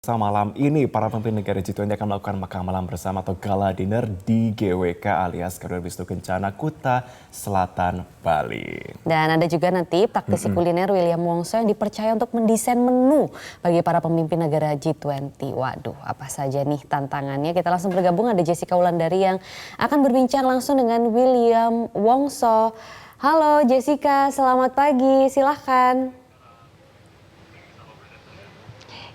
Malam ini, para pemimpin negara G20 akan melakukan makan malam bersama atau gala dinner di GWK alias Garuda Wisnu Kencana, Kuta Selatan, Bali. Dan ada juga nanti praktisi kuliner William Wongso yang dipercaya untuk mendesain menu bagi para pemimpin negara G20. Waduh, apa saja nih tantangannya? Kita langsung bergabung, ada Jessica Wulandari yang akan berbincang langsung dengan William Wongso. Halo Jessica, selamat pagi, silahkan.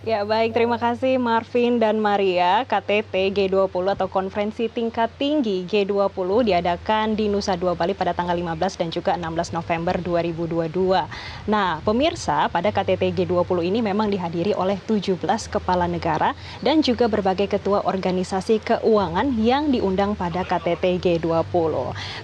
Ya baik, terima kasih Marvin dan Maria. KTT G20 atau Konferensi Tingkat Tinggi G20 diadakan di Nusa Dua Bali pada tanggal 15 dan juga 16 November 2022. Nah, pemirsa, pada KTT G20 ini memang dihadiri oleh 17 kepala negara dan juga berbagai ketua organisasi keuangan yang diundang pada KTT G20.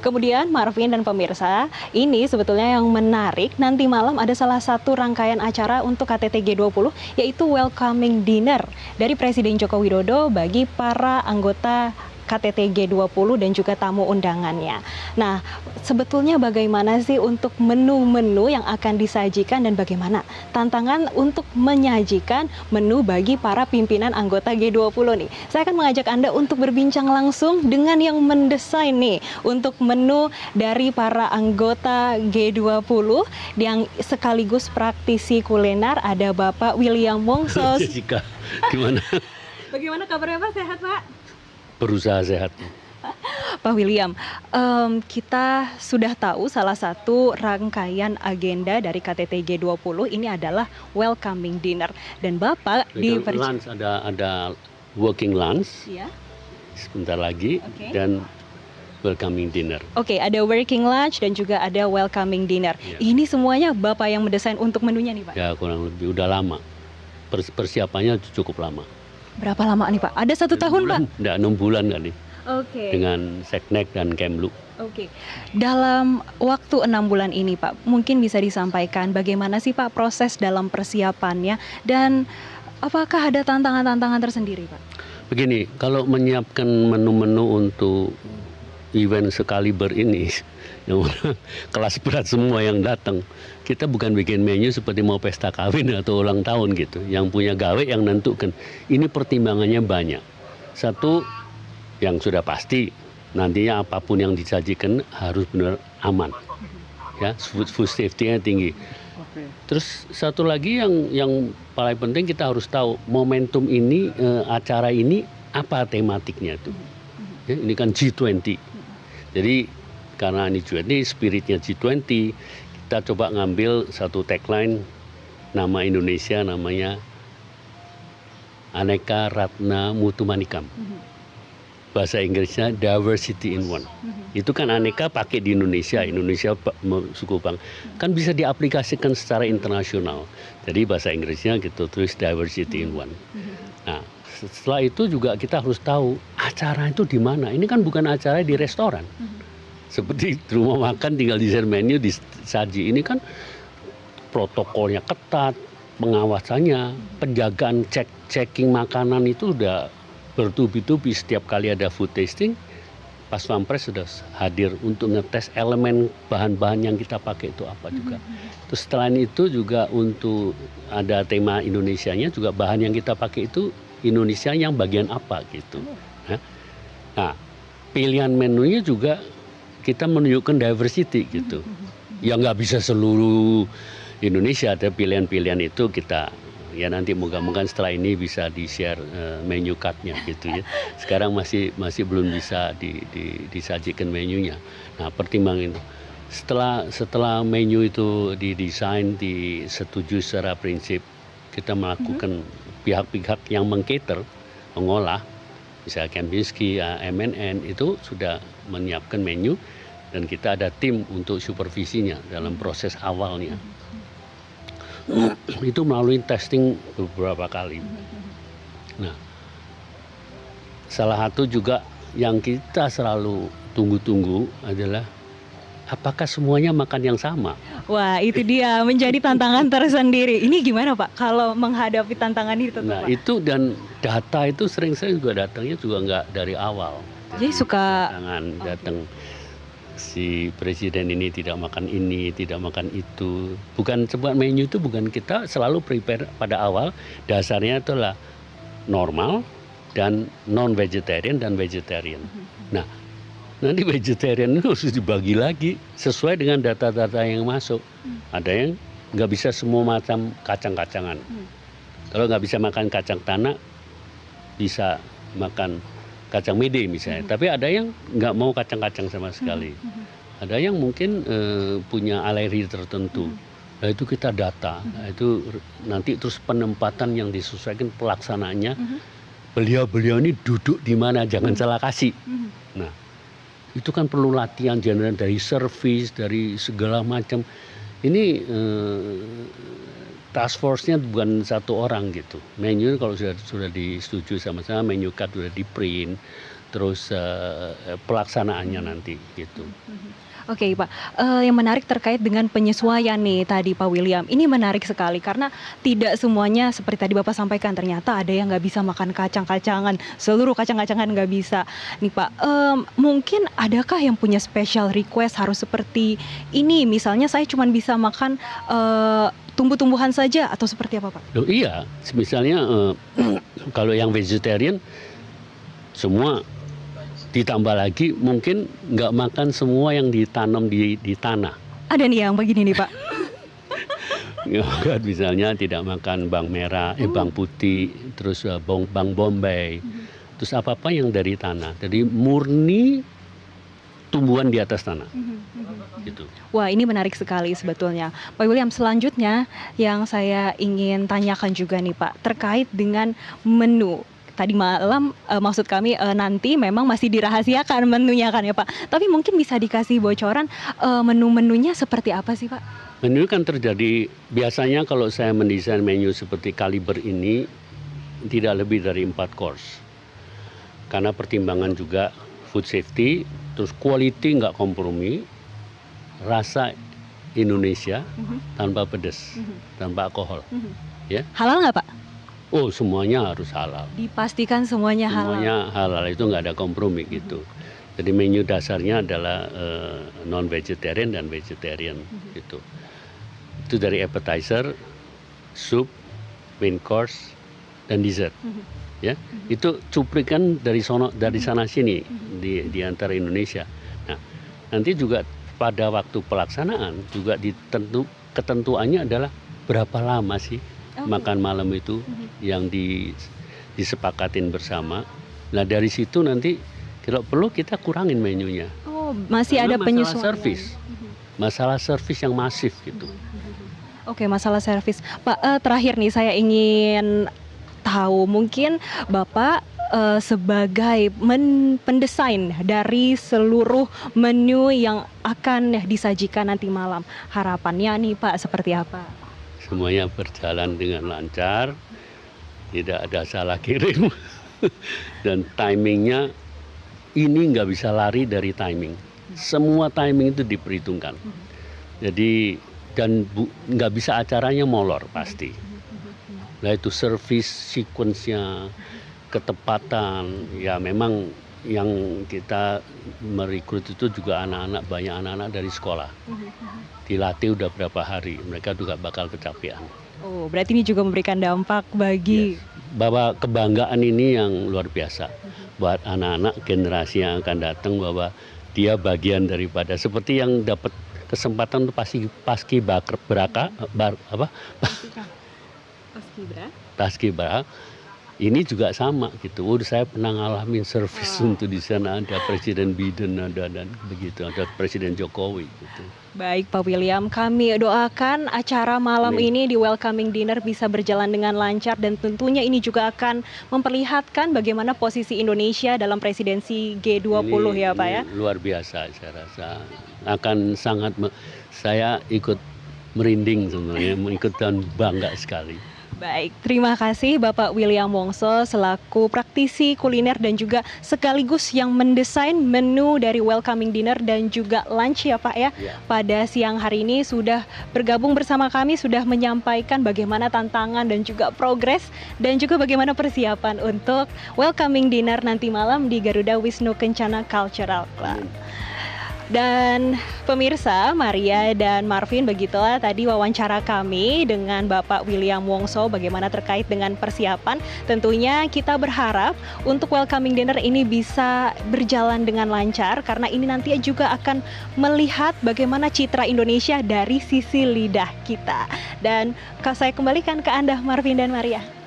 Kemudian Marvin dan pemirsa, ini sebetulnya yang menarik, nanti malam ada salah satu rangkaian acara untuk KTT G20 yaitu welcoming dinner dari Presiden Joko Widodo bagi para anggota KTT G20 dan juga tamu undangannya. Nah, sebetulnya bagaimana sih untuk menu-menu yang akan disajikan dan bagaimana tantangan untuk menyajikan menu bagi para pimpinan anggota G20 nih? Saya akan mengajak Anda untuk berbincang langsung dengan yang mendesain nih untuk menu dari para anggota G20 yang sekaligus praktisi kuliner. Ada Bapak William Wongso. Jessica, gimana? Bagaimana kabarnya Pak? Sehat Pak? Berusaha sehat. Pak William, kita sudah tahu salah satu rangkaian agenda dari KTT G20 ini adalah welcoming dinner. Dan Bapak di lunch ada working lunch ya? Sebentar lagi, Okay. Dan welcoming dinner. Oke, ada working lunch dan juga ada welcoming dinner. Ya. Ini semuanya Bapak yang mendesain untuk menunya nih Pak? Ya kurang lebih udah lama. Persiapannya cukup lama. Berapa lama nih Pak? Ada 1 tahun Pak? Enggak, 6 bulan kali. Oke. Dengan Seknek dan Kemlu. Oke, dalam waktu 6 bulan ini Pak, mungkin bisa disampaikan bagaimana sih Pak proses dalam persiapannya dan apakah ada tantangan-tantangan tersendiri Pak? Begini, kalau menyiapkan menu-menu untuk event sekaliber ini, yang kelas berat semua yang datang, kita bukan bikin menu seperti mau pesta kawin atau ulang tahun gitu. Yang punya gawe yang nentukan. Ini pertimbangannya banyak. Satu, yang sudah pasti, nantinya apapun yang disajikan harus benar aman. Ya, food safety-nya tinggi. Terus satu lagi yang paling penting kita harus tahu momentum ini, acara ini apa tematiknya tuh. Ya, ini kan G20. Jadi karena ini G20, spiritnya G20, kita coba ngambil satu tagline nama Indonesia, namanya Aneka Ratna Mutu Manikam. Bahasa Inggrisnya diversity in one. Itu kan aneka pakai di Indonesia suku Bang. Kan bisa diaplikasikan secara internasional. Jadi bahasa Inggrisnya gitu, terus diversity in one. Nah, setelah itu juga kita harus tahu acara itu di mana. Ini kan bukan acara di restoran. Seperti di rumah makan tinggal desain menu disaji. Ini kan protokolnya ketat, pengawasannya, penjagaan checking makanan itu udah bertubi-tubi. Setiap kali ada food tasting, Pas Pampres sudah hadir untuk ngetes elemen bahan-bahan yang kita pakai itu apa juga. Terus selain itu juga untuk ada tema Indonesianya juga bahan yang kita pakai itu Indonesia yang bagian apa gitu. Nah, pilihan menunya juga kita menunjukkan diversity gitu. Ya nggak bisa seluruh Indonesia, ada pilihan-pilihan itu kita ya nanti moga-moga setelah ini bisa di-share menu card-nya gitu ya. Sekarang masih belum bisa disajikan menunya. Nah, pertimbangan itu. Setelah menu itu didesain, disetujui secara prinsip, kita melakukan pihak-pihak yang meng-cater, mengolah, misalnya Kempinski, MNN itu sudah menyiapkan menu dan kita ada tim untuk supervisinya dalam proses awalnya. Itu melalui testing beberapa kali. Nah, salah satu juga yang kita selalu tunggu-tunggu adalah apakah semuanya makan yang sama? Wah, itu dia menjadi tantangan tersendiri. Ini gimana Pak kalau menghadapi tantangan itu Nah, Pak? itu dan data itu sering-sering juga datangnya juga nggak dari awal. Jadi suka datang si presiden ini tidak makan ini, tidak makan itu. Bukan sebuah menu itu bukan kita selalu prepare pada awal. Dasarnya itulah normal dan non-vegetarian dan vegetarian. Nah, nanti vegetarian itu harus dibagi lagi sesuai dengan data-data yang masuk. Ada yang nggak bisa semua macam kacang-kacangan. Kalau nggak bisa makan kacang tanah, bisa makan kacang mede misalnya. Tapi ada yang nggak mau kacang-kacang sama sekali. Ada yang mungkin punya alergi tertentu. Nah itu kita data. Nah, itu nanti terus penempatan yang disesuaikan pelaksanaannya. Beliau-beliau ini duduk di mana, jangan salah kasih. Nah itu kan perlu latihan general dari service, dari segala macam. Ini task force-nya bukan satu orang gitu. Menu kalau sudah disetujui sama-sama, menu card sudah di print, terus pelaksanaannya nanti gitu. Oke Pak, yang menarik terkait dengan penyesuaian nih tadi Pak William. Ini menarik sekali karena tidak semuanya seperti tadi Bapak sampaikan, ternyata ada yang nggak bisa makan kacang-kacangan, seluruh kacang-kacangan nggak bisa. Nih Pak, mungkin adakah yang punya special request harus seperti ini? Misalnya saya cuma bisa makan tumbuh-tumbuhan saja atau seperti apa Pak? Loh, iya, misalnya kalau yang vegetarian semua, ditambah lagi mungkin nggak makan semua yang ditanam di tanah. Ada nih yang begini nih Pak. Misalnya tidak makan bawang merah, bawang putih, terus bawang bombay, terus apa-apa yang dari tanah. Jadi murni tumbuhan di atas tanah. Gitu. Wah ini menarik sekali sebetulnya. Pak William, selanjutnya yang saya ingin tanyakan juga nih Pak, terkait dengan menu. Tadi malam maksud kami nanti memang masih dirahasiakan menunya kan ya Pak. Tapi mungkin bisa dikasih bocoran menu-menunya seperti apa sih Pak? Menu kan terjadi, biasanya kalau saya mendesain menu seperti kaliber ini tidak lebih dari 4 course. Karena pertimbangan juga food safety, terus quality nggak kompromi, rasa Indonesia tanpa pedas, tanpa alkohol. Ya. Halal nggak Pak? Oh semuanya harus halal. Dipastikan semuanya halal. Semuanya halal, itu nggak ada kompromi gitu. Jadi menu dasarnya adalah non vegetarian dan vegetarian gitu. Itu dari appetizer, soup, main course, dan dessert. Ya, itu cuplikan dari sana sini di antara Indonesia. Nah, nanti juga pada waktu pelaksanaan juga ketentuannya adalah berapa lama sih makan malam itu yang disepakatin bersama. Nah dari situ nanti kalau perlu kita kurangin menunya. Oh masih karena ada penyesuaian. Masalah servis yang masif gitu. Oke, masalah servis. Pak, terakhir nih saya ingin tahu, mungkin Bapak sebagai pendesain dari seluruh menu yang akan disajikan nanti malam, harapannya nih Pak seperti apa? Semuanya berjalan dengan lancar, tidak ada salah kirim, dan timingnya ini nggak bisa lari dari timing. Semua timing itu diperhitungkan. Jadi dan nggak bisa acaranya molor pasti. Nah itu service sequence-nya, ketepatan, ya memang yang kita merekrut itu juga anak-anak, banyak anak-anak dari sekolah. Dilatih udah berapa hari, mereka juga bakal kecapean. Oh, berarti ini juga memberikan dampak bagi bahwa kebanggaan ini yang luar biasa buat anak-anak generasi yang akan datang, bahwa dia bagian daripada seperti yang dapat kesempatan untuk paskibra. Ini juga sama gitu. Saya pernah ngalamin service untuk di sana, ada Presiden Biden, ada dan begitu, ada Presiden Jokowi gitu. Baik Pak William, kami doakan acara malam ini di welcoming dinner bisa berjalan dengan lancar, dan tentunya ini juga akan memperlihatkan bagaimana posisi Indonesia dalam presidensi G20 ya Pak ya. Luar biasa, saya rasa akan sangat saya ikut merinding sebenarnya, ikut dan bangga sekali. Baik, terima kasih Bapak William Wongso selaku praktisi kuliner dan juga sekaligus yang mendesain menu dari welcoming dinner dan juga lunch ya Pak ya. Pada siang hari ini sudah bergabung bersama kami, sudah menyampaikan bagaimana tantangan dan juga progres dan juga bagaimana persiapan untuk welcoming dinner nanti malam di Garuda Wisnu Kencana Cultural Club. Dan pemirsa, Maria dan Marvin, begitulah tadi wawancara kami dengan Bapak William Wongso bagaimana terkait dengan persiapan. Tentunya kita berharap untuk welcoming dinner ini bisa berjalan dengan lancar karena ini nanti juga akan melihat bagaimana citra Indonesia dari sisi lidah kita. Dan saya kembalikan ke Anda Marvin dan Maria.